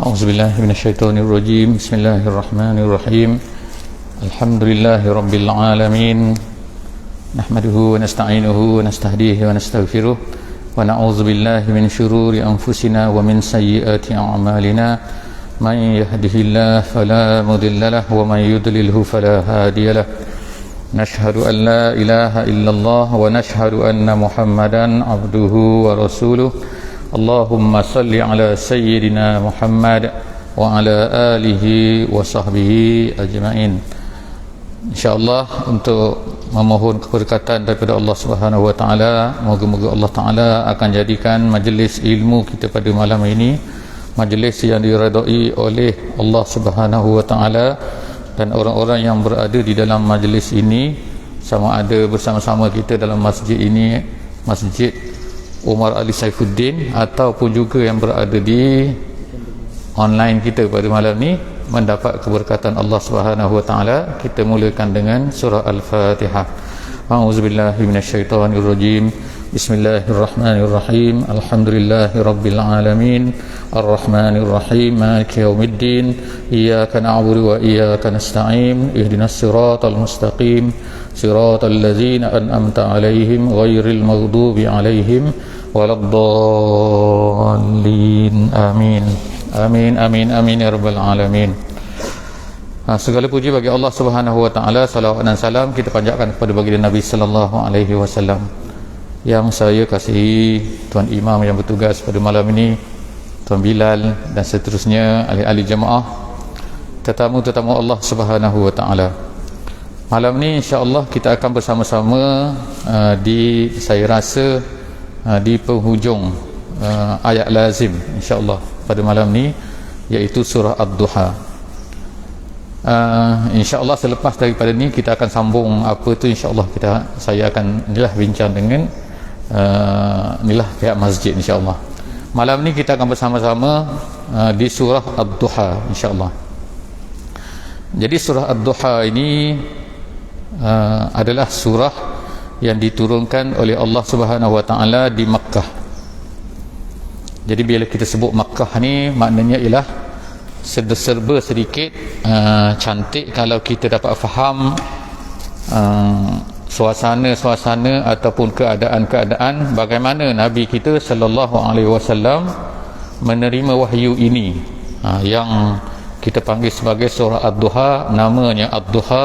A'udzubillahi minasyaitonirrajim. Bismillahirrahmanirrahim. Alhamdulillahi rabbil alamin. Nahmaduhu wa nasta'inuhu wa nastahdihi wa nastaghfiruh. Wa na'udzubillahi min syururi anfusina wa min sayyiati a'malina. Man yahdihillahu fala mudilla lahu wa man yudlilhu fala hadiya lahu. Nashhadu an la ilaha illallah wa nashhadu anna Muhammadan abduhu wa rasuluh. Allahumma salli ala sayyidina Muhammad wa ala alihi wa sahbihi ajma'in. InsyaAllah untuk memohon keberkatan daripada Allah Subhanahu wa taala, moga-moga Allah taala akan jadikan majlis ilmu kita pada malam ini majlis yang diredai oleh Allah Subhanahu wa taala, dan orang-orang yang berada di dalam majlis ini sama ada bersama-sama kita dalam masjid ini, Masjid Umar Ali Saifuddin, ataupun juga yang berada di online kita pada malam ni, mendapat keberkatan Allah Subhanahu wa taala. Kita mulakan dengan surah Al-Fatihah. A'udzubillahi minasyaitonirrajim. Bismillahirrahmanirrahim. Alhamdulillahirabbil alamin. Arrahmanirrahim. Maliki yaumiddin. Iyyaka na'budu wa iyyaka nasta'in. Ihdinas siratal mustaqim. Siratal ladzina an'amta 'alaihim ghairil maghdubi 'alaihim waladdallin. Amin. Amin amin amin ya rabbal alamin. Segala puji bagi Allah Subhanahu wa taala, salawat dan salam kita panjatkan kepada baginda Nabi sallallahu alaihi wasallam. Yang saya kasihi tuan imam yang bertugas pada malam ini, tuan Bilal dan seterusnya, ahli-ahli jemaah, tetamu-tetamu Allah Subhanahu wa taala. Malam ni insya-Allah kita akan bersama-sama saya rasa di penghujung ayat lazim insya-Allah pada malam ni, iaitu surah Ad-Duha. InsyaAllah selepas daripada ni kita akan sambung apa tu, insyaAllah saya akan bincang dengan pihak masjid insyaAllah. Malam ni kita akan bersama-sama di surah Ad-Duha insyaAllah. Jadi surah Ad-Duha ini adalah surah yang diturunkan oleh Allah Subhanahu wa taala di Makkah. Jadi bila kita sebut Makkah ni, maknanya ialah serba sedikit cantik kalau kita dapat faham suasana-suasana ataupun keadaan-keadaan bagaimana Nabi kita sallallahu alaihi wasallam menerima wahyu ini, yang kita panggil sebagai surah Ad-Duha. Namanya Ad-Duha,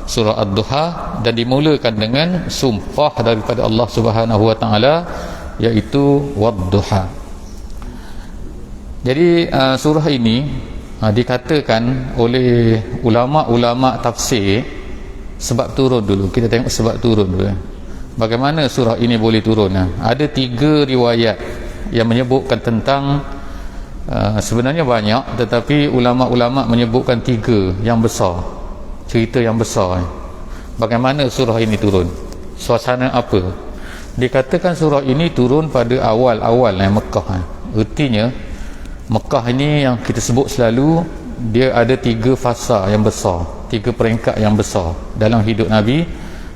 surah Ad-Duha, dan dimulakan dengan sumpah daripada Allah Subhanahu wa taala, iaitu Wad-Duha. Jadi surah ini dikatakan oleh ulama-ulama tafsir sebab turun dulu. Kita tengok sebab turun dulu. Bagaimana surah ini boleh turun? Ada 3 riwayat yang menyebutkan tentang sebenarnya banyak, tetapi ulama-ulama menyebutkan 3 yang besar, cerita yang besar. Bagaimana surah ini turun? Suasana apa? Dikatakan surah ini turun pada awal-awal Mekah. Ertinya Mekah ini yang kita sebut selalu, dia ada 3 fasa yang besar, 3 peringkat yang besar dalam hidup Nabi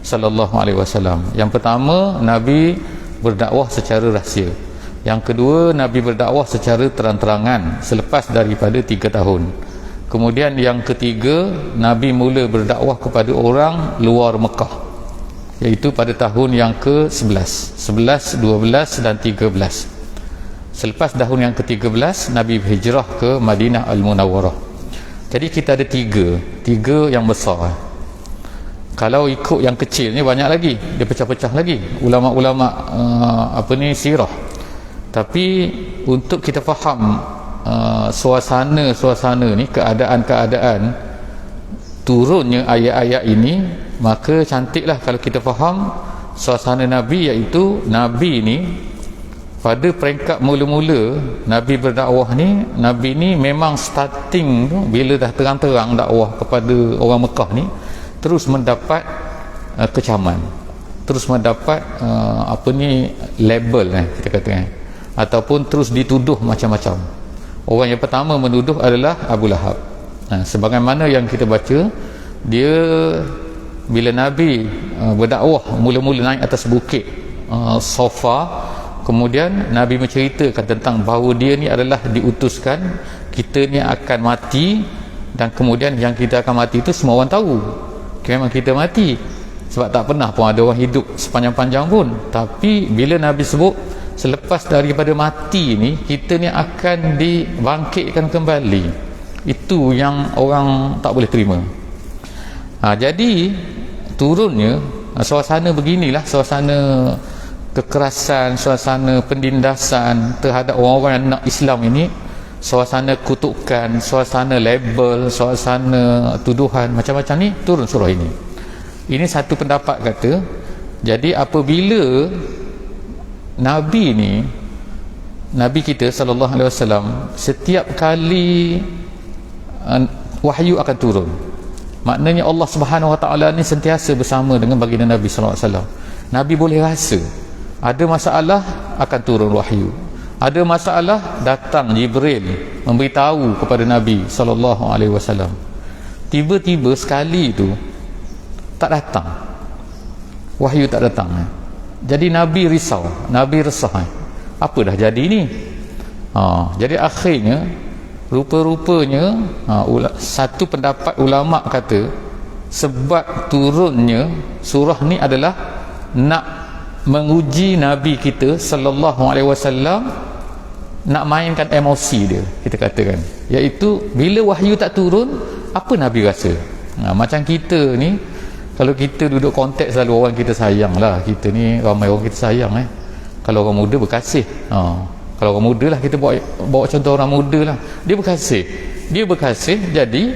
sallallahu alaihi wasallam. Yang pertama, Nabi berdakwah secara rahsia. Yang kedua, Nabi berdakwah secara terang-terangan selepas daripada 3 tahun. Kemudian yang ketiga, Nabi mula berdakwah kepada orang luar Mekah, iaitu pada tahun yang ke-11, 11, 12 dan 13. Selepas tahun yang ke-13, Nabi berhijrah ke Madinah Al-Munawwarah. Jadi kita ada 3 yang besar. Kalau ikut yang kecil ni banyak lagi, dia pecah-pecah lagi ulama-ulama sirah. Tapi untuk kita faham suasana-suasana ni, keadaan-keadaan turunnya ayat-ayat ini, maka cantiklah kalau kita faham suasana Nabi, iaitu Nabi ni pada peringkat mula-mula Nabi berdakwah ni, Nabi ni memang starting tu, bila dah terang-terang dakwah kepada orang Mekah ni, terus mendapat kecaman, terus mendapat label kita katakan, ataupun terus dituduh macam-macam. Orang yang pertama menuduh adalah Abu Lahab. Sebagaimana yang kita baca, dia bila Nabi berdakwah mula-mula naik atas bukit Safa, kemudian Nabi menceritakan tentang bahawa dia ni adalah diutuskan kita ni akan mati, dan kemudian yang kita akan mati itu semua orang tahu. Memang kita mati, sebab tak pernah pun ada orang hidup sepanjang-panjang pun. Tapi bila Nabi sebut selepas daripada mati ni, kita ni akan dibangkitkan kembali, itu yang orang tak boleh terima. Jadi turunnya suasana beginilah, suasana kekerasan, suasana penindasan terhadap orang-orang yang nak Islam ini, suasana kutukan, suasana label, suasana tuduhan macam-macam ni, turun surah ini. Ini satu pendapat kata. Jadi apabila Nabi kita sallallahu alaihi wasallam, setiap kali wahyu akan turun, maknanya Allah Subhanahu wa taala ni sentiasa bersama dengan baginda Nabi sallallahu alaihi wasallam. Nabi boleh rasa ada masalah, akan turun wahyu. Ada masalah, datang Jibril memberitahu kepada Nabi sallallahu alaihi wasallam. Tiba-tiba sekali itu tak datang wahyu, tak datang. Jadi Nabi risau, Nabi resah, apa dah jadi ni? Jadi akhirnya rupa-rupanya satu pendapat ulama kata sebab turunnya surah ni adalah nak menguji Nabi kita sallallahu alaihi wasallam, nak mainkan emosi dia, kita katakan, iaitu bila wahyu tak turun, apa Nabi rasa? Macam kita ni, kalau kita duduk konteks selalu orang kita sayang lah, kita ni ramai orang kita sayang. Kalau orang muda berkasih, kalau orang muda lah, kita bawa contoh orang muda lah, dia berkasih, jadi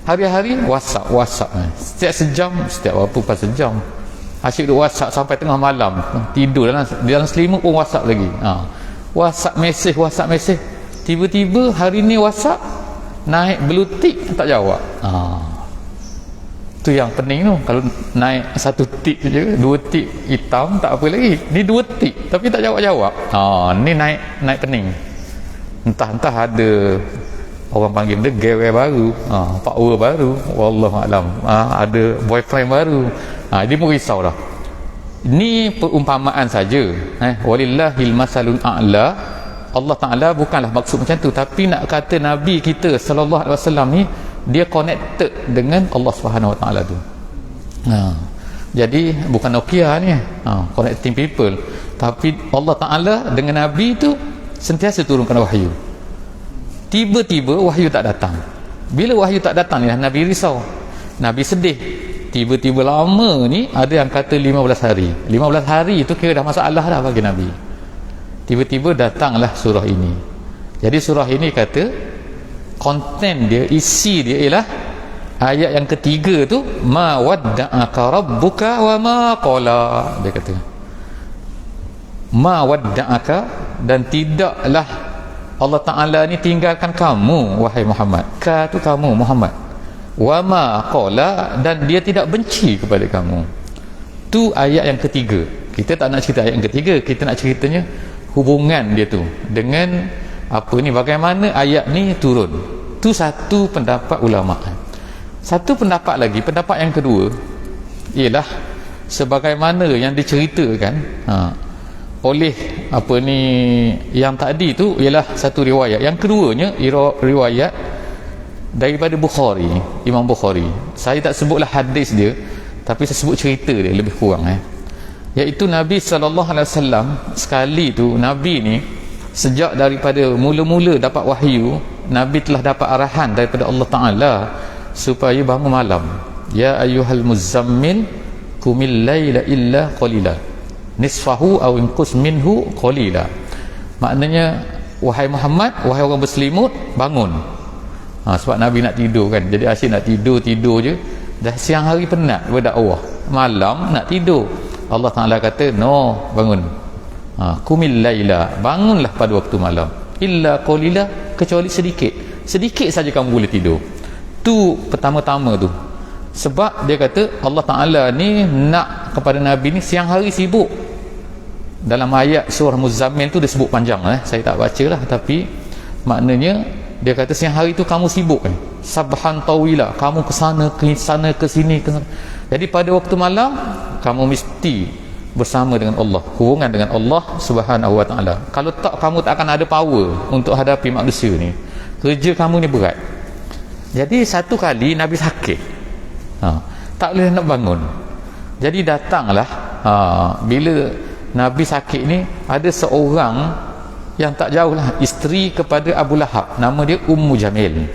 hari-hari WhatsApp, setiap sejam, setiap berapa sejam asyik duduk WhatsApp sampai tengah malam, tidur dalam selimut pun WhatsApp lagi. WhatsApp mesej, tiba-tiba hari ni WhatsApp naik blue tick, tak jawab. Tu yang pening tu. Kalau naik satu tick je, dua tick hitam, tak apa lagi. Ni dua tick tapi tak jawab-jawab. Ni naik pening. Entah ada orang panggil dia gewe baru, power baru, wallahu alam, ada boyfriend baru. Dia pun risau dah. Ini perumpamaan saja. Walillahil masalul a'la. Allah Ta'ala bukanlah maksud macam tu, tapi nak kata Nabi kita sallallahu alaihi wasallam ni, dia connected dengan Allah Subhanahu Wa Ta'ala tu. Jadi bukan Nokia ni, connecting people, tapi Allah Ta'ala dengan Nabi tu sentiasa turunkan wahyu. Tiba-tiba wahyu tak datang. Bila wahyu tak datang ni, Nabi risau, Nabi sedih. Tiba-tiba lama ni, ada yang kata 15 hari. 15 hari itu kira dah masalah dah bagi Nabi. Tiba-tiba datanglah surah ini. Jadi surah ini kata, konten dia, isi dia ialah ayat yang ketiga tu, ma wadda'aka rabbuka wa ma qala. Dia kata ma wadda'aka, dan tidaklah Allah Ta'ala ni tinggalkan kamu wahai Muhammad. Ka tu kamu Muhammad, wa ma qala, dan dia tidak benci kepada kamu. Tu ayat yang ketiga. Kita tak nak cerita ayat yang ketiga, kita nak ceritanya hubungan dia tu dengan apa ni, bagaimana ayat ni turun. Tu satu pendapat ulama. Satu pendapat lagi, pendapat yang kedua ialah sebagaimana yang diceritakan oleh apa ni yang tadi tu, ialah satu riwayat. Yang keduanya riwayat daripada Bukhari, Imam Bukhari. Saya tak sebutlah hadis dia, tapi saya sebut cerita dia lebih kurang, iaitu Nabi SAW sekali tu, Nabi ni sejak daripada mula-mula dapat wahyu, Nabi telah dapat arahan daripada Allah Ta'ala supaya bangun malam. Ya ayyuhal muzammil qumil laila illa qalila nisfahu aw inqus minhu qalila. Maknanya, wahai Muhammad, wahai orang berselimut, bangun. Sebab Nabi nak tidur kan, jadi asyik nak tidur je. Dah siang hari penat berdakwah, malam nak tidur. Allah Ta'ala kata, no, bangun. Qumil laila, bangunlah pada waktu malam, illa qalila, kecuali sedikit saja kamu boleh tidur. Tu pertama-tama tu. Sebab dia kata Allah Ta'ala ni nak kepada Nabi ni siang hari sibuk. Dalam ayat surah Muzammil tu dia sebut panjang, saya tak baca lah, tapi maknanya dia kata siang hari tu kamu sibuk, sabhan tawila, kamu kesana ke sini. Jadi pada waktu malam kamu mesti bersama dengan Allah, hubungan dengan Allah Subhanahu Wa Ta'ala. Kalau tak, kamu tak akan ada power untuk hadapi manusia ni. kerja kamu ni berat. Jadi satu kali Nabi sakit, tak boleh nak bangun. Jadi datanglah, bila Nabi sakit ni, ada seorang yang tak jauh lah, isteri kepada Abu Lahab, nama dia Ummu Jamil.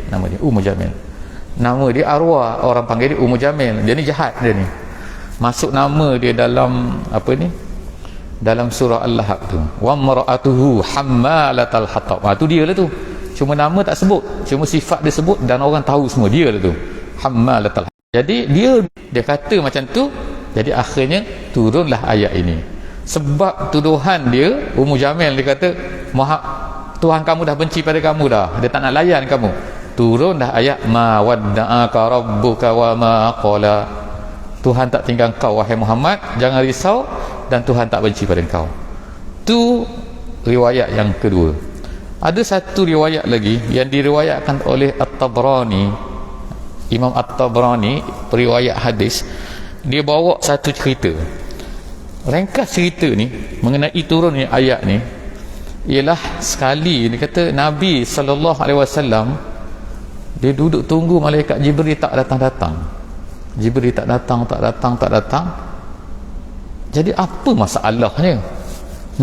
Nama dia arwah, orang panggil dia Ummu Jamil. Dia ni jahat, dia ni masuk nama dia dalam apa ni, dalam surah Al-Lahab tu, wa mar'atuhu hammalatal hatab. Tu dia lah tu, cuma nama tak sebut, cuma sifat dia sebut dan orang tahu semua dia lah tu, hammalatal. Jadi dia kata macam tu. Jadi akhirnya turunlah ayat ini. Sebab tuduhan dia, Ummu Jamil, dia kata Tuhan kamu dah benci pada kamu dah, dia tak nak layan kamu. Turunlah ayat ma wadda'aka rabbuka wa ma qala. Tuhan tak tinggal kau wahai Muhammad, jangan risau, dan Tuhan tak benci pada kau. Tu riwayat yang kedua. Ada satu riwayat lagi yang diriwayatkan oleh At-Tabrani, Imam At-Tabrani, periwayat hadis. Dia bawa satu cerita. Ringkas cerita ni mengenai turunnya ayat ni ialah sekali dia kata Nabi SAW dia duduk tunggu malaikat Jibril tak datang-datang. Jibril tak datang. Jadi apa masalahnya?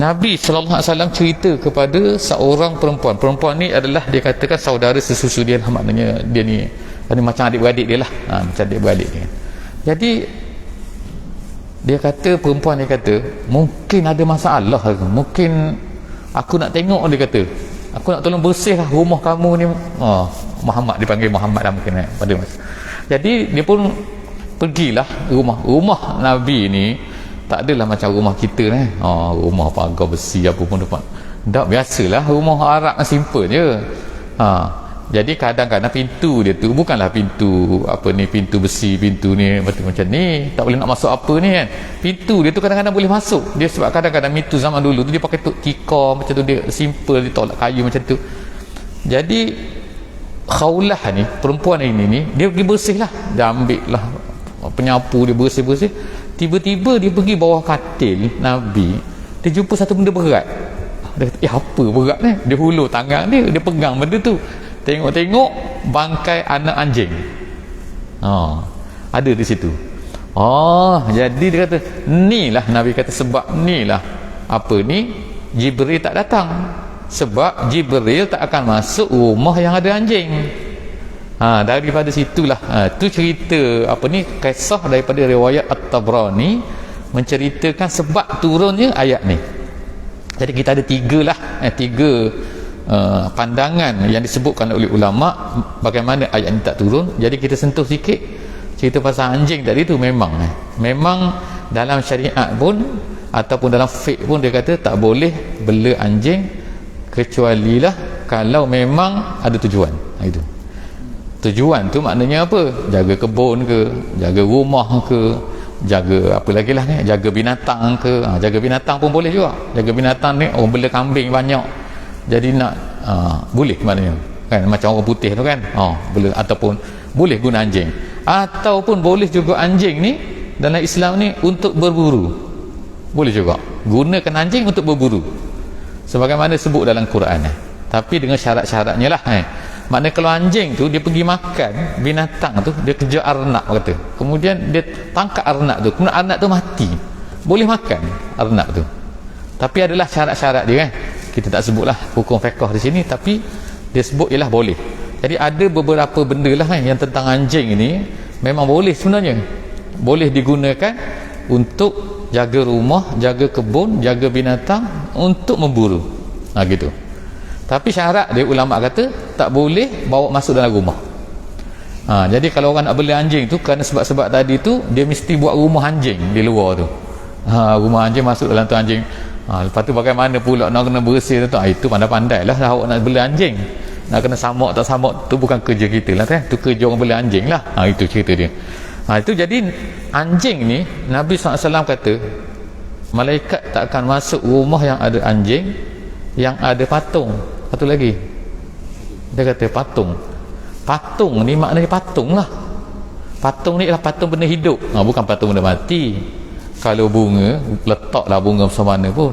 Nabi SAW cerita kepada seorang perempuan ni adalah dia katakan saudara sesusu dia, maknanya dia ni macam adik-beradik dia lah, macam adik-beradik dia. Jadi dia kata, perempuan dia kata, mungkin ada masalah, mungkin aku nak tengok, dia kata aku nak tolong bersihlah rumah kamu ni. Muhammad, dipanggil Muhammad lah mungkin pada masa. Jadi dia pun pergilah rumah Nabi ni. Tak adalah macam rumah kita ni, rumah pagar besi apa pun depan. Tak, biasalah rumah Arab simple je. Jadi kadang-kadang pintu dia tu bukanlah pintu pintu besi, pintu ni macam ni, tak boleh nak masuk apa ni kan. Pintu dia tu kadang-kadang boleh masuk dia, sebab kadang-kadang pintu zaman dulu tu dia pakai tikar macam tu, dia simple, dia tolak kayu macam tu. Jadi Khawlah ni, perempuan ini ni, dia pergi bersih lah, dia ambil lah penyapu, dia bersih-bersih. Tiba-tiba dia pergi bawah katil Nabi, dia jumpa satu benda berat. Dia kata, apa berat ni? Dia hulur tangan dia pegang benda tu. Tengok-tengok bangkai anak anjing. Ada di situ. Jadi dia kata, inilah Nabi kata, sebab inilah Jibril tak datang. Sebab Jibril tak akan masuk rumah yang ada anjing. Daripada situlah tu cerita kisah daripada riwayat At-Tabrani menceritakan sebab turunnya ayat ni. Jadi kita ada tiga pandangan yang disebutkan oleh ulama bagaimana ayat ini tak turun. Jadi kita sentuh sikit cerita pasal anjing tadi tu. Memang dalam syariat pun ataupun dalam fiqh pun dia kata tak boleh bela anjing kecuali lah kalau memang ada tujuan. Itu tujuan tu maknanya apa? Jaga kebun ke, jaga rumah ke, jaga apa lagi lah ni, jaga binatang ke. Jaga binatang pun boleh juga. Jaga binatang ni orang bela kambing banyak, jadi nak boleh maknanya kan, macam orang putih tu kan, boleh. Ataupun boleh guna anjing, ataupun boleh juga anjing ni dalam Islam ni untuk berburu, boleh juga gunakan anjing untuk berburu sebagaimana sebut dalam Quran tapi dengan syarat-syaratnya lah. Maknanya kalau anjing tu dia pergi makan binatang tu, dia kejar arnab kata, kemudian dia tangkap arnab tu, kemudian arnab tu mati, boleh makan arnab tu, tapi adalah syarat-syarat dia kan. Kita tak sebutlah hukum fiqh di sini, tapi dia sebut ialah boleh. Jadi ada beberapa benda lah yang tentang anjing ini memang boleh, sebenarnya boleh digunakan untuk jaga rumah, jaga kebun, jaga binatang, untuk memburu gitu. Tapi syarat dia, ulama kata tak boleh bawa masuk dalam rumah. Jadi kalau orang nak beli anjing tu, kerana sebab-sebab tadi tu, dia mesti buat rumah anjing di luar tu. Rumah anjing, masuk dalam tu anjing. Lepas tu bagaimana pula nak kena bersih tu, itu pandai-pandai lah awak nak beli anjing. Nak kena samak tak samak tu bukan kerja kita lah kan, tu kerja orang beli anjing lah. Itu cerita dia. Itu jadi anjing ni, Nabi SAW kata malaikat tak akan masuk rumah yang ada anjing, yang ada patung. Satu lagi dia kata patung ni maknanya patung lah. Patung ni ialah patung benda hidup, bukan patung benda mati. Kalau bunga, letaklah bunga bersama mana pun.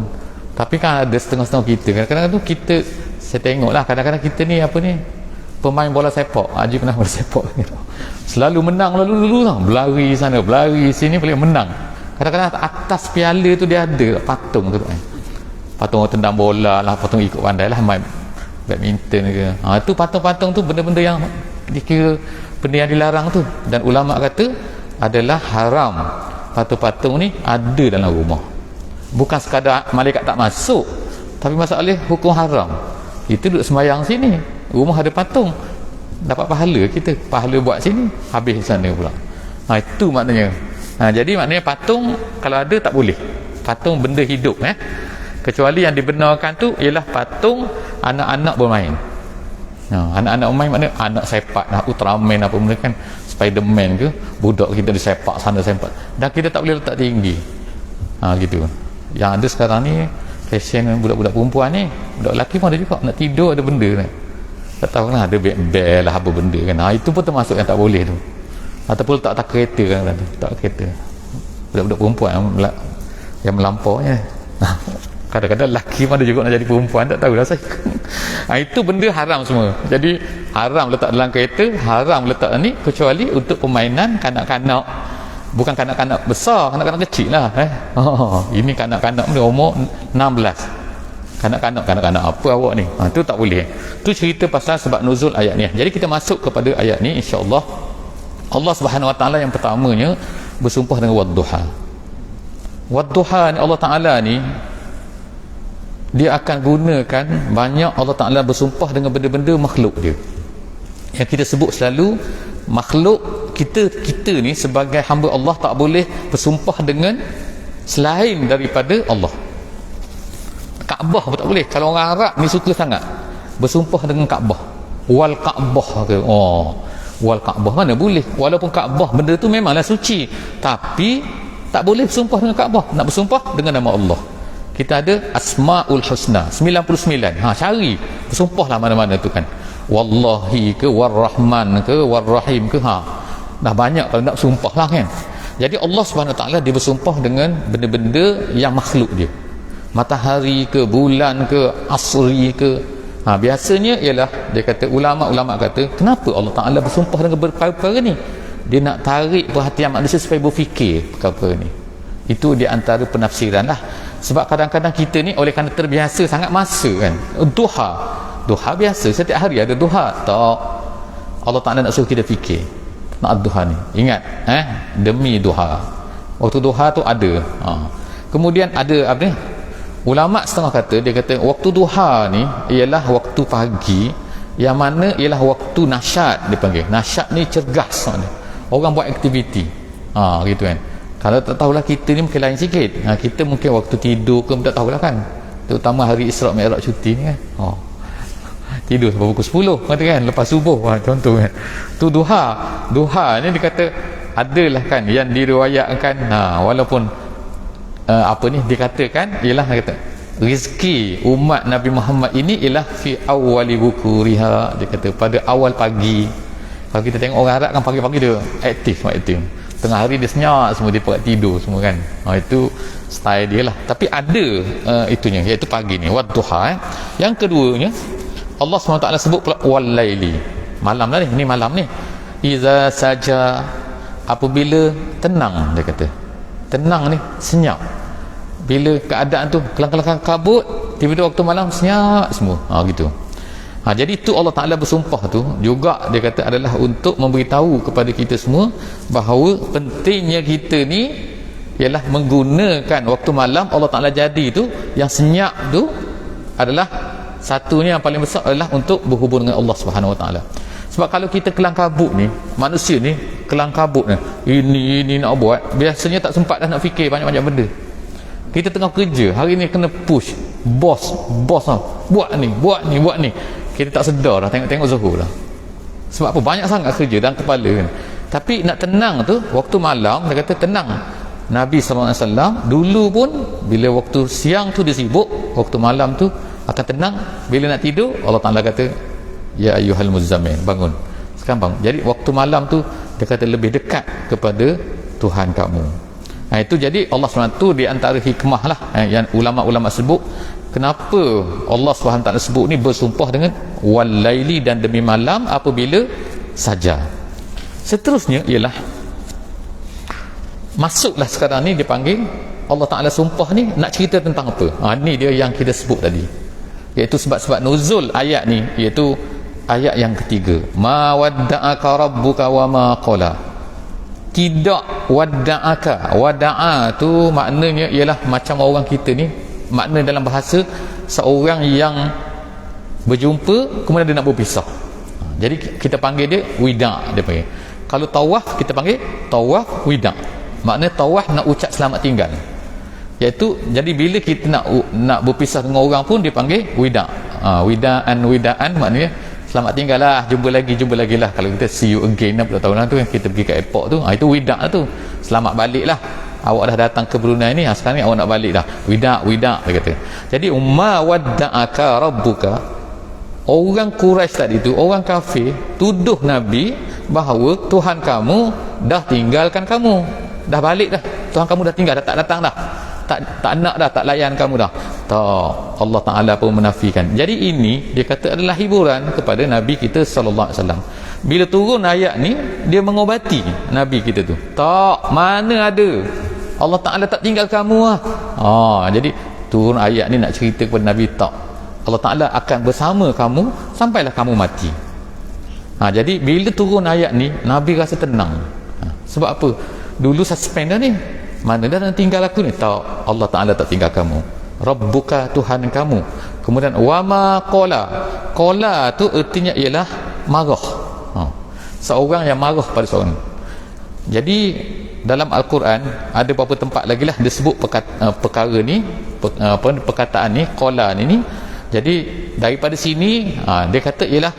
Tapi kan ada setengah-setengah kita, kadang-kadang tu kita, saya tengok lah kadang-kadang kita ni pemain bola sepak. Haji pernah bola sepak selalu menang, lalu berlari sana berlari sini boleh menang. Kadang-kadang atas piala tu dia ada patung tu kan, patung orang tendang bola lah, patung ikut pandai lah main badminton ke. Itu patung-patung tu benda-benda yang dikira benda yang dilarang tu, dan ulama kata adalah haram. Patung-patung ni ada dalam rumah, bukan sekadar malaikat tak masuk, tapi masalah hukum haram. Kita duduk sembahyang sini, rumah ada patung, dapat pahala kita, pahala buat sini, habis sana pula. Itu maknanya. Jadi maknanya patung kalau ada tak boleh. Patung benda hidup kecuali yang dibenarkan tu ialah patung anak-anak bermain. Anak-anak bermain maknanya anak sepak, Ultraman apa benda kan, Spiderman ke, budak kita disepak sana sepak, dan kita tak boleh letak tinggi. Gitu. Yang ada sekarang ni fashion budak-budak perempuan ni, budak lelaki pun ada juga, nak tidur ada benda kan, tak tahu lah, ada bel lah apa benda kan. Itu pun termasuk yang tak boleh tu. Ataupun tak kereta kan, tak kereta budak-budak perempuan yang melampaunya. Kadang-kadang lelaki pun ada juga nak jadi perempuan, tak tahulah saya. Itu benda haram semua. Jadi haram letak dalam kereta, haram letak ni, kecuali untuk permainan kanak-kanak. Bukan kanak-kanak besar, kanak-kanak kecil lah ini kanak-kanak ni umur 16. Kanak-kanak apa awak ni? Tu tak boleh. Tu cerita pasal sebab nuzul ayat ni. Jadi kita masuk kepada ayat ni, insya-Allah. Allah Subhanahu Wa Taala yang pertamanya bersumpah dengan wadduha. Wadduha ni Allah Taala ni dia akan gunakan banyak. Allah Taala bersumpah dengan benda-benda makhluk dia, yang kita sebut selalu makhluk. Kita ni sebagai hamba Allah tak boleh bersumpah dengan selain daripada Allah. Kaabah pun tak boleh. Kalau orang Arab ni suka sangat bersumpah dengan Kaabah, wal Kaabah ke, wal Kaabah mana boleh. Walaupun Kaabah benda tu memanglah suci, tapi tak boleh bersumpah dengan Kaabah. Nak bersumpah dengan nama Allah. Kita ada Asmaul Husna 99. Cari bersumpahlah mana-mana tu kan, wallahi ke, warrahman ke, warrahim ke. Dah banyak kalau nak bersumpah lah kan. Jadi Allah Subhanahu Wa Taala dia bersumpah dengan benda-benda yang makhluk dia, matahari ke, bulan ke, asri ke. Biasanya ialah dia kata, ulama-ulama kata, kenapa Allah Taala bersumpah dengan perkara-perkara ni? Dia nak tarik perhatian manusia supaya berfikir perkara ni. Itu di antara penafsiran lah. Sebab kadang-kadang kita ni oleh kerana terbiasa sangat masa kan, duha biasa, setiap hari ada duha. Tak, Allah Ta'ala nak suruh kita fikir nak duha ni. Ingat demi duha, waktu duha tu ada. Kemudian ada apa ni, ulama setengah kata, dia kata waktu duha ni ialah waktu pagi, yang mana ialah waktu nasyat. Dia panggil nasyat ni cergas ni, orang buat aktiviti gitu kan. Kalau tak tahulah kita ni mungkin lain sikit. Kita mungkin waktu tidur ke tak tahulah kan, terutama hari Isra' Mi'raj cuti ni kan. Tidur sampai pukul 10 kata kan, lepas subuh contoh kan. Tu duha ni dia kata adalah kan yang diriwayatkan, walaupun apa ni dikatakan ialah, dia kata rezeki umat Nabi Muhammad ini ialah fi awwali bukuriha. Dia kata pada awal pagi. Kalau kita tengok orang Arab kan pagi-pagi dia aktif, tengah hari dia senyap semua, dia pakai tidur semua kan. Itu style dia lah. Tapi ada itunya, iaitu pagi ni, wadduha. Yang keduanya Allah SWT sebut pula wal-laili, malam lah ni malam ni. Iza saja, apabila tenang, dia kata tenang ni, senyap. Bila keadaan tu kelang-kelang kabut, tiba-tiba waktu malam senyap semua, gitu. Jadi itu Allah Ta'ala bersumpah tu juga, dia kata adalah untuk memberitahu kepada kita semua bahawa pentingnya kita ni ialah menggunakan waktu malam Allah Ta'ala jadi tu, yang senyap tu adalah satunya yang paling besar adalah untuk berhubung dengan Allah Subhanahu Wa Ta'ala. Sebab kalau kita kelang kabut ni, manusia ni kelang kabut ni, ini nak buat, biasanya tak sempat dah nak fikir banyak-banyak benda. Kita tengah kerja, hari ni kena push bos buat ni, kita tak sedar dah, tengok Zuhur lah. Sebab apa? Banyak sangat kerja dalam kepala kan. Tapi nak tenang tu waktu malam, dia kata tenang. Nabi SAW dulu pun bila waktu siang tu dia sibuk, waktu malam tu akan tenang. Bila nak tidur, Allah Ta'ala kata ya ayyuhal muzammil, bangun sekarang bangun. Jadi waktu malam tu dia kata lebih dekat kepada Tuhan kamu. Itu jadi Allah SWT tu di antara hikmah lah yang ulama-ulama sebut Kenapa Allah SWT sebut ni bersumpah dengan wal-laili, dan demi malam apabila saja. Seterusnya ialah masuklah sekarang ni dipanggil Allah Ta'ala sumpah ni nak cerita tentang apa. Ni dia yang kita sebut tadi, iaitu sebab-sebab nuzul ayat ni, iaitu ayat yang ketiga, ma wadda'aka rabbuka wa ma qala. Tidak wadda'aka, wada'a tu maknanya ialah macam orang kita ni, makna dalam bahasa seorang yang berjumpa kemudian dia nak berpisah. Jadi kita panggil dia wida', dia panggil. Kalau tawaf kita panggil tawaf wida', makna tawaf nak ucap selamat tinggal, iaitu jadi bila kita nak berpisah dengan orang pun dia panggil wida'. Wida'an maknanya selamat tinggal lah, jumpa lagi lah. Kalau kita see you again apa tahunan tu, kita pergi ke airport tu, itu wida' lah tu, selamat balik lah, awak dah datang ke Brunei ni, sekarang ni awak nak balik dah, wida' dia kata. Jadi umma wadda'aka rabbuka, orang Quraisy tadi tu, orang kafir tuduh Nabi bahawa Tuhan kamu dah tinggalkan kamu, dah balik dah, Tuhan kamu dah tinggal, dah tak datang dah, tak nak dah, tak layan kamu dah. Tak, Allah Ta'ala pun menafikan. Jadi ini dia kata adalah hiburan kepada Nabi kita sallallahu alaihi wasallam. Bila turun ayat ni, dia mengobati Nabi kita tu. Tak, mana ada, Allah Ta'ala tak tinggal kamu lah. Jadi turun ayat ni nak cerita kepada Nabi, tak, Allah Ta'ala akan bersama kamu sampailah kamu mati. Jadi bila turun ayat ni, Nabi rasa tenang. Sebab apa? Dulu suspend dah ni, mana dah nak tinggal aku ni. Tak, Allah Ta'ala tak tinggal kamu, Rabbuka, Tuhan kamu. Kemudian wama qala tu artinya ialah marah. Seorang yang marah pada seorang. Jadi dalam Al-Quran ada beberapa tempat lagi lah dia sebut perkara ni, perkataan ni, qala ni. Jadi daripada sini dia kata ialah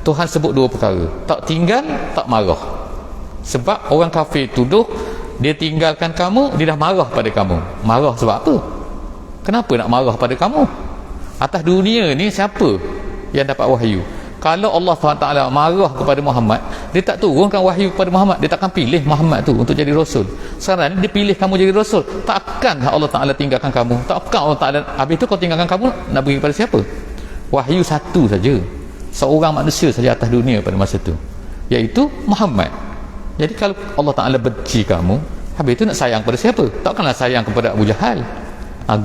Tuhan sebut dua perkara, tak tinggal, tak marah. Sebab orang kafir tuduh dia tinggalkan kamu, dia dah marah pada kamu. Marah sebab apa? Kenapa nak marah pada kamu? Atas dunia ni siapa yang dapat wahyu? Kalau Allah SWT marah kepada Muhammad, dia tak turunkan wahyu kepada Muhammad, dia takkan pilih Muhammad tu untuk jadi Rasul. Sekarang dia pilih kamu jadi Rasul, takkanlah Allah Ta'ala tinggalkan kamu. Takkan Allah Ta'ala, habis tu kau tinggalkan kamu, nak beri kepada siapa? Wahyu satu saja, seorang manusia saja atas dunia pada masa tu, iaitu Muhammad. Jadi kalau Allah Ta'ala benci kamu, habis tu nak sayang kepada siapa? Takkanlah sayang kepada Abu Jahal.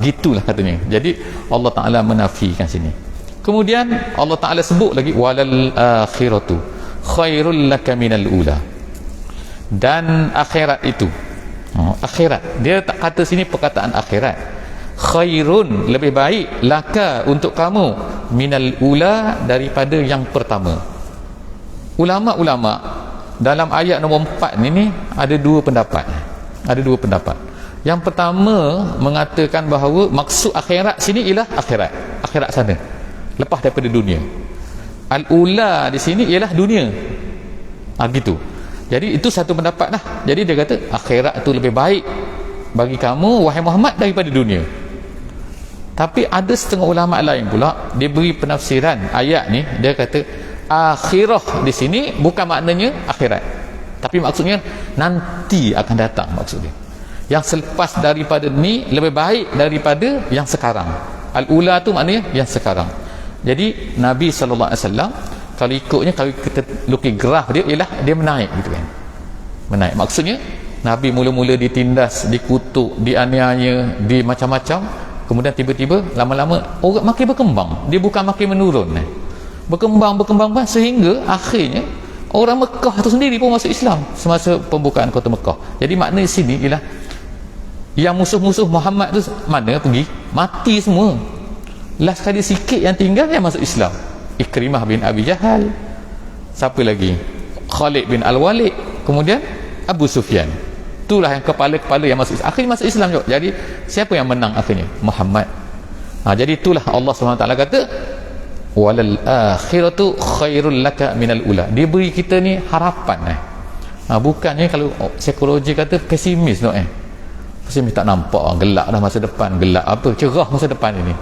Gitulah katanya. Jadi Allah Ta'ala menafikan sini. Kemudian Allah Ta'ala sebut lagi walal akhiratu khairul laka minal ula, dan akhirat itu, akhirat dia tak kata sini perkataan akhirat, khairun lebih baik, laka untuk kamu, minal ula daripada yang pertama. Ulama-ulama dalam ayat nombor 4 ni ada dua pendapat. Yang pertama mengatakan bahawa maksud akhirat sini ialah akhirat sana, lepas daripada dunia. Al-ula di sini ialah dunia. Gitu. Jadi itu satu pendapat dah. Jadi dia kata akhirat itu lebih baik bagi kamu wahai Muhammad daripada dunia. Tapi ada setengah ulama lain pula, dia beri penafsiran ayat ni, dia kata akhirah di sini bukan maknanya akhirat, tapi maksudnya nanti akan datang, maksudnya yang selepas daripada ni lebih baik daripada yang sekarang. Al-ula tu maknanya yang sekarang. Jadi Nabi SAW kalau ikutnya, kalau kita lukis graf dia, ialah dia menaik gitu kan, menaik. Maksudnya Nabi mula-mula ditindas, dikutuk, dianiaya, di macam-macam, kemudian tiba-tiba lama-lama orang makin berkembang, dia bukan makin menurun, berkembang sehingga akhirnya orang Mekah tu sendiri pun masuk Islam semasa pembukaan kota Mekah. Jadi makna di sini ialah yang musuh-musuh Muhammad tu mana pergi? Mati semua. Last sekali sikit yang tinggal yang masuk Islam. Ikrimah bin Abi Jahal, siapa lagi? Khalid bin Al-Walid, kemudian Abu Sufyan. Itulah yang kepala-kepala yang masuk Islam. Akhirnya masuk Islam juga. Jadi siapa yang menang akhirnya? Muhammad. Jadi itulah Allah SWT kata walal akhiratu khairul laka minal ula. Dia beri kita ni harapan. Bukannya kalau psikologi kata pesimis no. Pesimis tak nampak, gelap dah masa depan. Gelap apa? Cerah masa depan ini.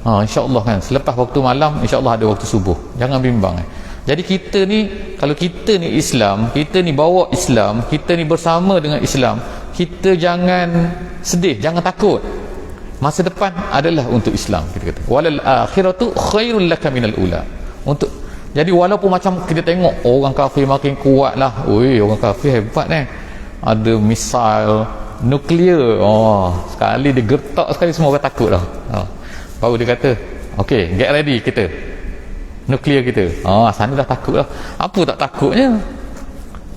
InsyaAllah kan, selepas waktu malam InsyaAllah ada waktu subuh. Jangan bimbang. Jadi kita ni, kalau kita ni Islam, kita ni bawa Islam, kita ni bersama dengan Islam, kita jangan sedih, jangan takut. masa depan adalah untuk Islam, kita kata walal akhiratu khairul laka minal ula. Untuk jadi walaupun macam kita tengok orang kafir makin kuat lah, oi orang kafir hebat ada misal nuklear, sekali dia gertak sekali semua orang takut dah. Baru dia kata okey, get ready kita nuklear kita. Sana dah takut dah. Apa tak takutnya?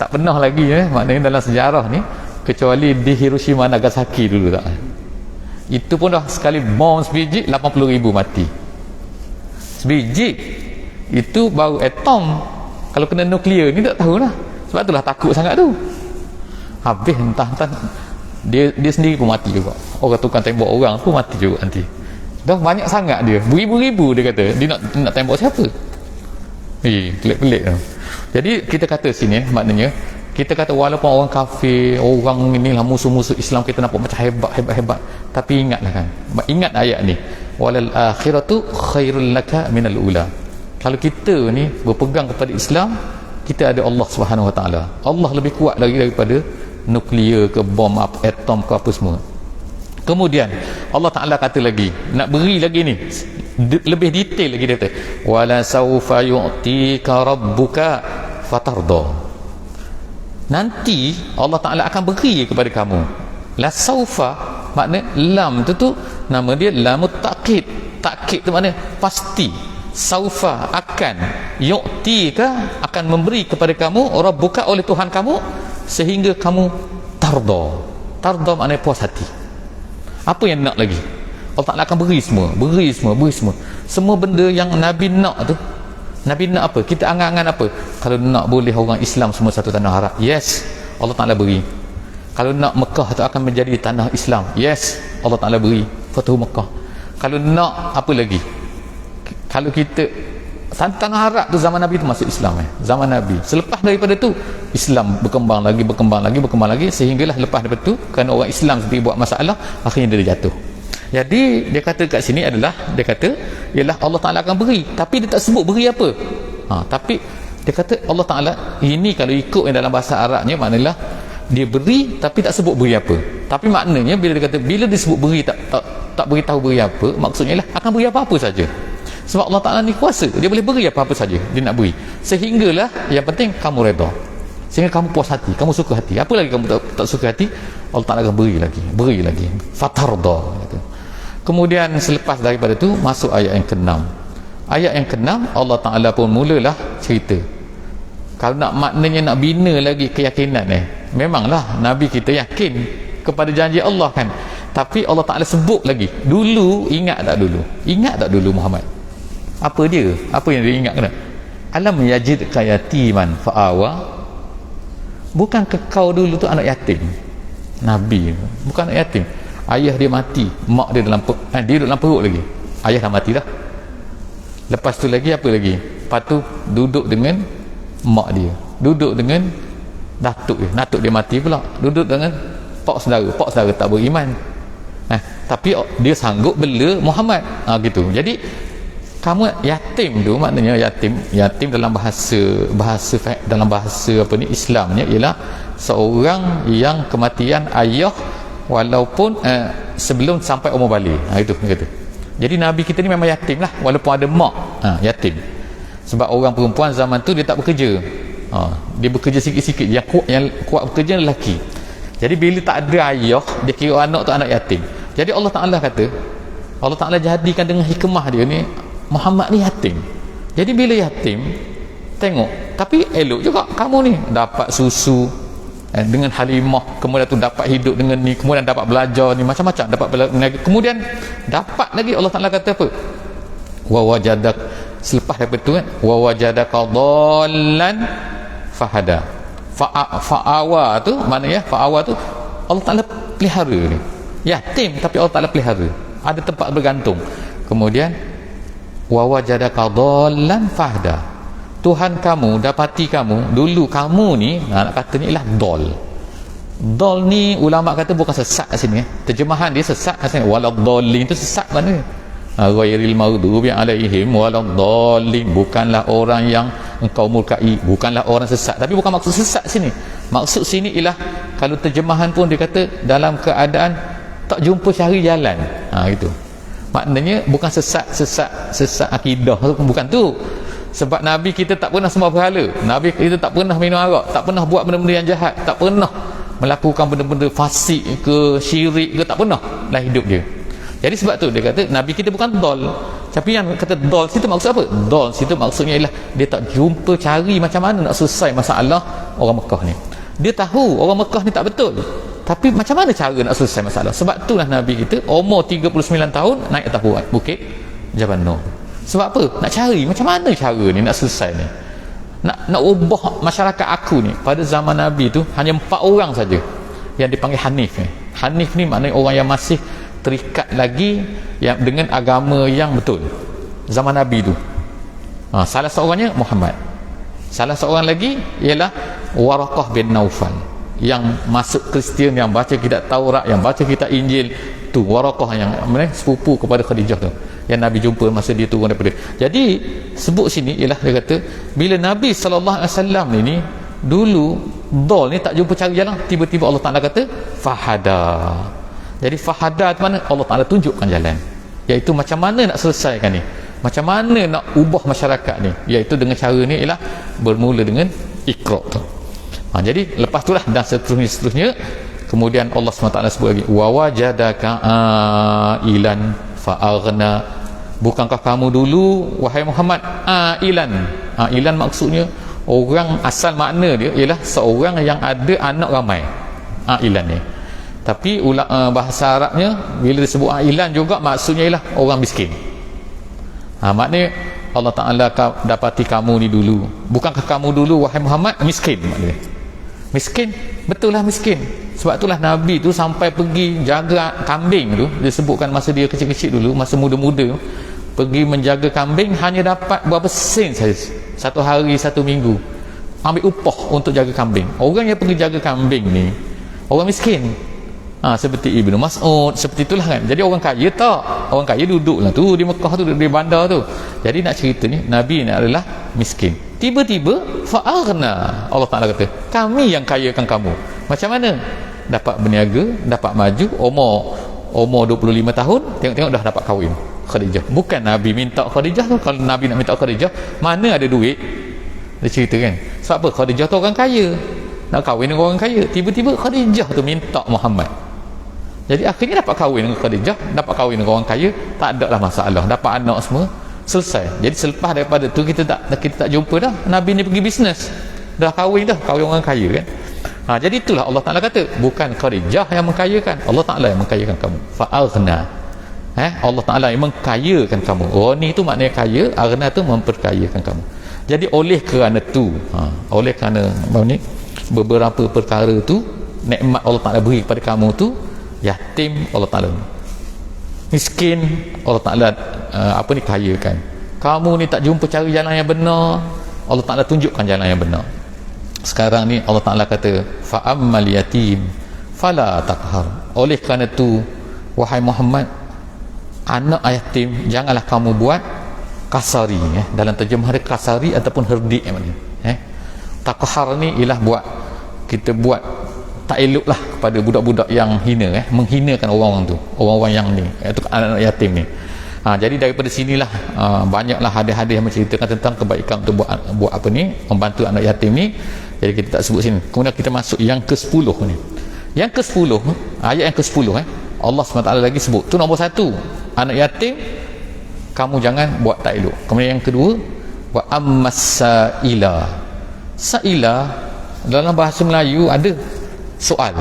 Tak pernah lagi maknanya dalam sejarah ni, kecuali di Hiroshima Nagasaki dulu tak. Itu pun dah sekali bom sebiji 80,000 mati. Sebiji itu baru atom. Kalau kena nuklear ni tak tahulah. Sebab itulah takut sangat tu. Habis entah-entah dia sendiri pun mati juga. Orang tukang tembak orang pun mati juga nanti. Dah banyak sangat dia. Beribu-ribu dia kata. Dia nak tembak siapa? Pelik-pelik tu. Jadi kita kata sini maknanya kita kata walaupun orang kafir, orang inilah musuh-musuh Islam, kita nampak macam hebat, tapi ingatlah kan, ingat ayat ni, walal akhiratu khairul laka minal ula. Kalau kita ni berpegang kepada Islam, kita ada Allah Subhanahu Wa Taala. Allah lebih kuat lagi daripada nuklear ke bom atom ke apa semua. Kemudian Allah Taala kata lagi, nak beri lagi ni lebih detail lagi, dia kata wala saufa yu'tika rabbuka fatarda. Nanti Allah Ta'ala akan beri kepada kamu. La saufa makna lam tu nama dia lamut takkid. Takkid tu makna pasti. Saufa akan, yu'tika akan memberi kepada kamu, rabbuka oleh Tuhan kamu, sehingga kamu tarda. Tarda makna puas hati. Apa yang nak lagi? Allah Ta'ala akan beri semua. Semua benda yang Nabi nak tu. Nabi nak apa? Kita angan-angan apa? Kalau nak boleh orang Islam semua satu tanah Arab, yes, Allah Ta'ala beri. Kalau nak Mekah tu akan menjadi tanah Islam, yes, Allah Ta'ala beri Fatuh Mekah. Kalau nak apa lagi? Kalau kita tanah Arab tu zaman Nabi tu masuk Islam zaman Nabi. Selepas daripada tu Islam berkembang lagi sehinggalah lepas daripada tu kerana orang Islam sendiri buat masalah, akhirnya dia jatuh. Jadi dia kata kat sini adalah, dia kata ialah Allah Ta'ala akan beri, tapi dia tak sebut beri apa. Tapi dia kata Allah Ta'ala ini kalau ikut yang dalam bahasa Arabnya maknanya dia beri tapi tak sebut beri apa. Tapi maknanya bila dia kata, bila disebut beri tak beritahu beri apa, maksudnya lah akan beri apa-apa saja. Sebab Allah Ta'ala ni kuasa, dia boleh beri apa-apa saja dia nak beri, sehinggalah yang penting kamu redha, sehingga kamu puas hati, kamu suka hati. Apa lagi kamu tak suka hati, Allah Ta'ala akan beri lagi fatarda gitu. Kemudian selepas daripada tu masuk ayat yang ke-6. Ayat yang ke-6 Allah Ta'ala pun mulalah cerita. Kalau nak maknanya nak bina lagi keyakinan memanglah Nabi kita yakin kepada janji Allah kan, tapi Allah Ta'ala sebut lagi dulu. Ingat tak dulu Muhammad apa dia? Apa yang dia ingat kena? Alam yajidka yatiman fa'awa. Bukankah kau dulu tu anak yatim? Nabi bukan anak yatim. Ayah dia mati, mak dia dalam dia duduk dalam perut lagi, ayah dah mati dah. Lepas tu lagi apa lagi? Lepas tu duduk dengan mak dia, duduk dengan datuk dia mati pula, duduk dengan pak saudara tak beriman. Tapi dia sanggup bela Muhammad gitu. Jadi kamu yatim tu maknanya yatim dalam bahasa dalam bahasa apa ni Islamnya ialah seorang yang kematian ayah walaupun sebelum sampai umur balik. Itu dia kata. Jadi Nabi kita ni memang yatim lah walaupun ada mak, yatim. Sebab orang perempuan zaman tu dia tak bekerja, dia bekerja sikit-sikit. Yang kuat bekerja lelaki. Jadi bila tak ada ayah, dia kira anak tu anak yatim. Jadi Allah Ta'ala kata, Allah Ta'ala jadikan dengan hikmah dia ni Muhammad ni yatim. Jadi bila yatim, tengok, tapi elok juga kamu ni dapat susu dengan Halimah, kemudian tu dapat hidup dengan ni, kemudian dapat belajar ni macam-macam, dapat belajar, kemudian dapat lagi Allah Ta'ala kata apa? Wa wajadak, selepas daripada tu kan, wa wajadaka dhallan fahada. Fa'awa tu maknanya, fa'awa tu Allah Ta'ala pelihara ni. Yatim tapi Allah Ta'ala pelihara, ada tempat bergantung. Kemudian wa wajadaka dhallan fahada. Tuhan kamu dapati kamu dulu, kamu ni nak katanya ialah dol ni ulama kata bukan sesat kat sini terjemahan dia sesat kat sini, waladhdallin tu sesat mana, ghairil maghdubi alaihim waladhdallin, bukanlah orang yang engkau murkai, bukanlah orang sesat. Tapi bukan maksud sesat sini, maksud sini ialah kalau terjemahan pun dia kata dalam keadaan tak jumpa cari jalan, Gitu. Maknanya bukan sesat akidah tu, bukan tu. Sebab Nabi kita tak pernah sembah berhala, Nabi kita tak pernah minum arak, tak pernah buat benda-benda yang jahat, tak pernah melakukan benda-benda fasik ke syirik ke, tak pernah dalam hidup dia. Jadi sebab tu dia kata Nabi kita bukan dol. Tapi yang kata dol situ maksud apa? Dol situ maksudnya ialah dia tak jumpa cari macam mana nak selesai masalah orang Mekah ni. Dia tahu orang Mekah ni tak betul, tapi macam mana cara nak selesai masalah. Sebab itulah Nabi kita umur 39 tahun naik atas bukit Jabal Nur. Sebab apa? Nak cari macam mana cara ni nak selesai ni, nak ubah masyarakat aku ni. Pada zaman Nabi tu hanya 4 orang saja yang dipanggil Hanif ni. Hanif ni maknanya orang yang masih terikat lagi yang dengan agama yang betul zaman Nabi tu. Salah seorangnya Muhammad, salah seorang lagi ialah Waraqah bin Naufal yang masuk Kristian, yang baca kitab Taurat, yang baca kitab Injil tu. Waraqah yang sepupu kepada Khadijah tu, yang Nabi jumpa masa dia turun daripada. Jadi sebut sini ialah dia kata bila Nabi SAW ni dulu dol ni tak jumpa cari jalan, tiba-tiba Allah Ta'ala kata fahada. Jadi fahada tu mana? Allah Ta'ala tunjukkan jalan, iaitu macam mana nak selesaikan ni, macam mana nak ubah masyarakat ni, iaitu dengan cara ni ialah bermula dengan Iqra tu. Jadi lepas tu lah dan seterusnya kemudian Allah SWT sebut lagi wa wajadaka ailan fa'aghna. Bukankah kamu dulu wahai Muhammad ailan maksudnya orang, asal makna dia ialah seorang yang ada anak ramai, ailan ni. Tapi bahasa Arabnya bila disebut ailan juga maksudnya ialah orang miskin. Maknanya Allah Ta'ala dapati kamu ni dulu. Bukankah kamu dulu wahai Muhammad miskin? Maknanya miskin, betul lah miskin. Sebab itulah Nabi tu sampai pergi jaga kambing tu, dia sebutkan masa dia kecil-kecil dulu, masa muda-muda, pergi menjaga kambing hanya dapat berapa sen saja, 1 hari 1 minggu, ambil upah untuk jaga kambing. Orang yang pergi jaga kambing ni orang miskin. Seperti Ibnu Mas'ud, seperti itulah kan. Jadi orang kaya tak, orang kaya duduklah tu di Mekah tu, di bandar tu. Jadi nak cerita ni Nabi ni adalah miskin. Tiba-tiba fa'aghna, Allah Ta'ala kata kami yang kayakan kamu. Macam mana? Dapat berniaga, dapat maju, umur 25 tahun, tengok-tengok dah dapat kahwin Khadijah. Bukan Nabi minta Khadijah tu. Kalau Nabi nak minta Khadijah, mana ada duit? Dia cerita kan. Sebab apa? Khadijah tu orang kaya, nak kahwin dengan orang kaya. Tiba-tiba Khadijah tu minta Muhammad. Jadi akhirnya dapat kahwin dengan Khadijah, dapat kahwin dengan orang kaya, tak ada lah masalah, dapat anak semua, selesai. Jadi selepas daripada tu kita tak jumpa dah Nabi ni pergi bisnes, dah kahwin orang kaya kan. Jadi itulah Allah Ta'ala kata bukan Khadijah yang mengkayakan, Allah Ta'ala yang mengkayakan kamu. Fa'aghna, Allah Ta'ala yang mengkayakan kamu. Ni tu maknanya kaya, aghna tu memperkayakan kamu. Jadi oleh kerana tu, oleh kerana beberapa perkara tu, nikmat Allah Ta'ala beri kepada kamu tu, yatim Allah Ta'ala, miskin Allah Ta'ala kayakan. Kamu ni tak jumpa cari jalan yang benar, Allah Ta'ala tunjukkan jalan yang benar. Sekarang ni Allah Ta'ala kata fa'ammal yatim fala taqhar. Oleh kerana tu wahai Muhammad, anak yatim janganlah kamu buat kasari. Dalam terjemahan kasari ataupun herdik taqhar ni ialah kita buat tak elok lah kepada budak-budak yang hina, menghinakan orang-orang tu, orang-orang yang ni, iaitu anak-anak yatim ni. Jadi daripada sinilah banyaklah hadis-hadis yang menceritakan tentang kebaikan untuk buat apa ni, membantu anak yatim ni. Jadi kita tak sebut sini. Kemudian kita masuk yang ke-10 ni. Yang ke-10, ayat yang ke-10 Allah SWT lagi sebut tu nombor 1, anak yatim kamu jangan buat tak elok. Kemudian yang kedua, wa ammas-sa'ila. Sa'ila dalam bahasa Melayu ada soal,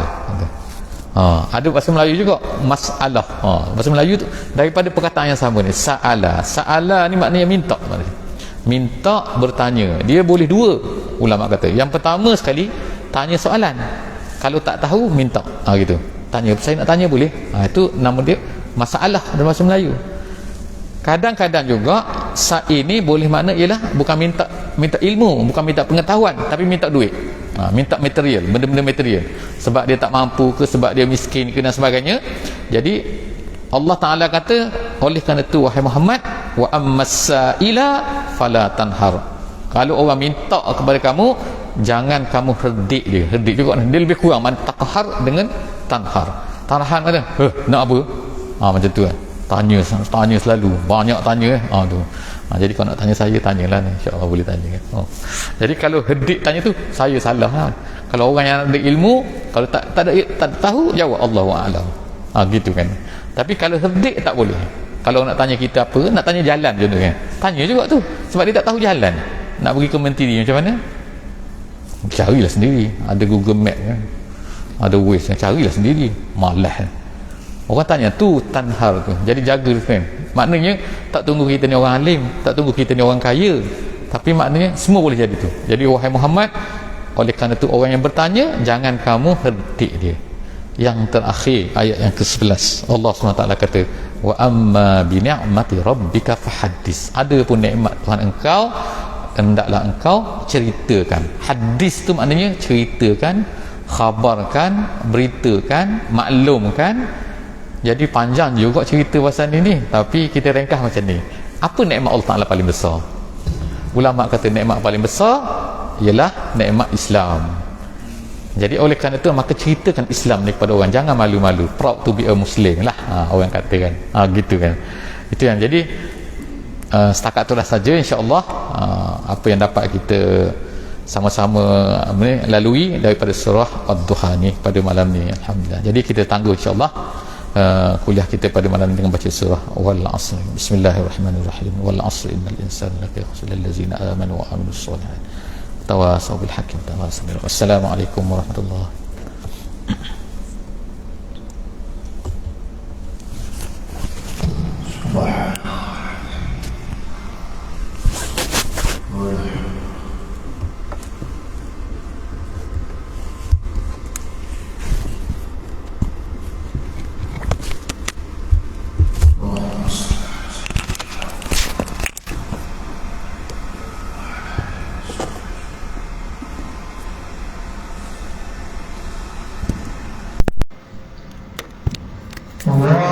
ada bahasa Melayu juga masalah. Bahasa Melayu tu daripada perkataan yang sama ni, sa'ala ni maknanya minta bertanya. Dia boleh 2, ulama kata. Yang pertama sekali tanya soalan, kalau tak tahu minta, gitu, tanya, saya nak tanya boleh. Itu nama dia masalah dalam bahasa Melayu. Kadang-kadang juga sa'i ni boleh makna ialah bukan minta ilmu, bukan minta pengetahuan, tapi minta duit, minta material, benda-benda material, sebab dia tak mampu ke, sebab dia miskin ke dan sebagainya. Jadi Allah Ta'ala kata oleh kerana tu wahai Muhammad, wa ammas-sa'ila fala tanhar. Kalau orang minta kepada kamu, jangan kamu herdik dia. Herdik juga dia lebih kurang, taqhar dengan tanhar. Tanhar mana? Nak apa? Macam tu kan. tanya selalu, banyak tanya tu. Jadi kalau nak tanya saya, tanyalah ni, insya-Allah boleh tanya kan. Jadi kalau Hedik tanya tu, saya salah lah. Kalau orang yang ada ilmu, kalau tak tahu, jawab Allahu a'lam. Gitu kan. Tapi kalau Hedik tak boleh. Kalau nak tanya kita apa, nak tanya jalan je tu kan, tanya juga tu, sebab dia tak tahu jalan. Nak pergi ke Mentiri macam mana? Carilah sendiri, ada Google Map kan, ada Waze, carilah sendiri. Malas orang tanya tu, tanhar tu. Jadi jaga kan, maknanya tak tunggu kita ni orang alim, tak tunggu kita ni orang kaya, tapi maknanya semua boleh jadi tu. Jadi wahai Muhammad, oleh kerana tu orang yang bertanya, jangan kamu herdik dia. Yang terakhir ayat yang ke-11, Allah SWT kata, wa amma bi ni'mati rabbika fahaddis. Ada pun nikmat Tuhan engkau, hendaklah engkau ceritakan. Hadis tu maknanya ceritakan, khabarkan, beritakan, maklumkan. Jadi panjang juga cerita pasal ni, tapi kita ringkas macam ni. Apa nikmat Allah Ta'ala paling besar? Ulama kata nikmat paling besar ialah nikmat Islam. Jadi oleh kerana itu, maka ceritakan Islam ni kepada orang, jangan malu-malu, proud to be a Muslim lah, orang kata kan. Gitu kan. Itu yang jadi setakat itulah saja, insya-Allah apa yang dapat kita sama-sama lalui daripada surah Ad-Duha ni pada malam ni, alhamdulillah. Jadi kita tangguh insya-Allah kuliah kita pada malam ini dengan baca surah Wal 'Asr. Bismillahirrahmanirrahim. Wal 'Asr innal insana lafi khusr illa allazina amanu wa 'amilus shalihat tawasaw bil haqqi wa tawasaw bis sabr. Assalamualaikum warahmatullahi Allah